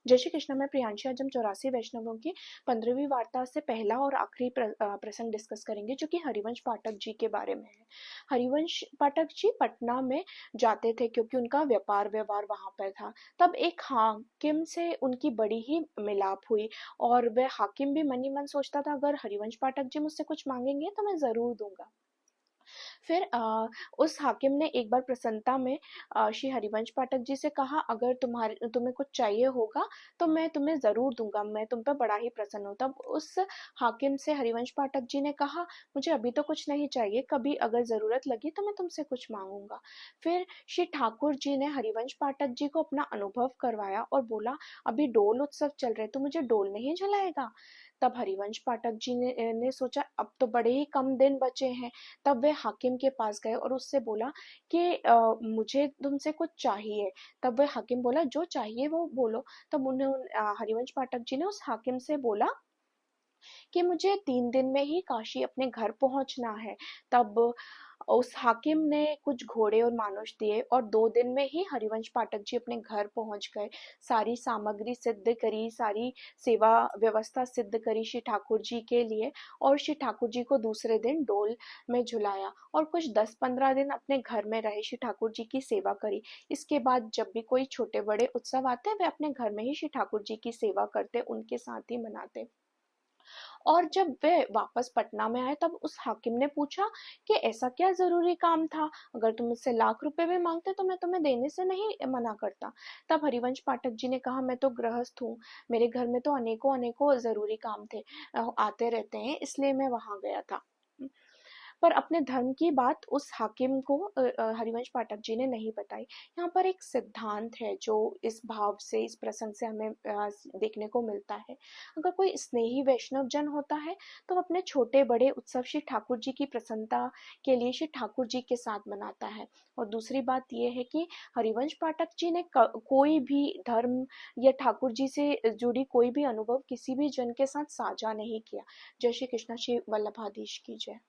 जय श्री कृष्ण। मैं प्रियांशी। आज हम 84 वैष्णवों की 15वीं वार्ता से पहला और आखिरी प्रसंग डिस्कस करेंगे, जो कि हरिवंश पाठक जी के बारे में है। हरिवंश पाठक जी पटना में जाते थे क्योंकि उनका व्यापार व्यवहार वहां पर था। तब एक हाकिम से उनकी बड़ी ही मिलाप हुई और वह हाकिम भी मन ही मन सोचता था, अगर हरिवंश पाठक जी मुझसे कुछ मांगेंगे तो मैं जरूर दूंगा। फिर उस हाकिम ने एक बार प्रसन्नता में श्री हरिवंश पाठक जी से कहा, अगर तुम्हें कुछ चाहिए होगा तो मैं तुम्हें जरूर दूंगा, मैं तुम पर बड़ा ही प्रसन्न हूँ। तब उस हाकिम से हरिवंश पाठक जी ने कहा, मुझे अभी तो कुछ नहीं चाहिए, कभी अगर जरूरत लगी तो मैं तुमसे कुछ मांगूंगा। फिर श्री ठाकुर जी ने हरिवंश पाठक जी को अपना अनुभव करवाया और बोला, अभी डोल उत्सव चल रहे, तो मुझे डोल नहीं झुलाएगा। तब हरिवंश पाठक जी ने सोचा, अब तो बड़े ही कम दिन बचे हैं। तब वे हाकिम के पास गए और उससे बोला कि मुझे तुमसे कुछ चाहिए। तब वह हाकिम बोला, जो चाहिए वो बोलो। तब हरिवंश पाठक जी ने उस हाकिम से बोला कि मुझे 3 दिन में ही काशी अपने घर पहुंचना है। तब उस हाकिम ने कुछ घोड़े और मानुष दिए और 2 दिन में ही हरिवंश पाठक जी अपने घर पहुंच गए। सारी सामग्री सिद्ध करी, सारी सेवा व्यवस्था सिद्ध करी श्री ठाकुर जी के लिए, और श्री ठाकुर जी को दूसरे दिन डोल में झुलाया और कुछ 10-15 दिन अपने घर में रहे, श्री ठाकुर जी की सेवा करी। इसके बाद जब भी कोई छोटे बड़े उत्सव आते, वे अपने घर में ही श्री ठाकुर जी की सेवा करते, उनके साथ ही मनाते। और जब वे वापस पटना में आए, तब उस हाकिम ने पूछा कि ऐसा क्या जरूरी काम था, अगर तुम मुझसे लाख रुपए भी मांगते तो मैं तुम्हें देने से नहीं मना करता। तब हरिवंश पाठक जी ने कहा, मैं तो गृहस्थ हूँ, मेरे घर में तो अनेकों अनेकों जरूरी काम थे, आते रहते हैं, इसलिए मैं वहां गया था। पर अपने धर्म की बात उस हाकिम को हरिवंश पाठक जी ने नहीं बताई। यहाँ पर एक सिद्धांत है जो इस भाव से, इस प्रसंग से हमें देखने को मिलता है। अगर कोई स्नेही वैष्णव जन होता है तो अपने छोटे बड़े उत्सव श्री ठाकुर जी की प्रसन्नता के लिए श्री ठाकुर जी के साथ मनाता है। और दूसरी बात यह है कि हरिवंश पाठक जी ने कोई भी धर्म या ठाकुर जी से जुड़ी कोई भी अनुभव किसी भी जन के साथ साझा नहीं किया। जय श्री कृष्ण। श्री वल्लभाधीश की जय।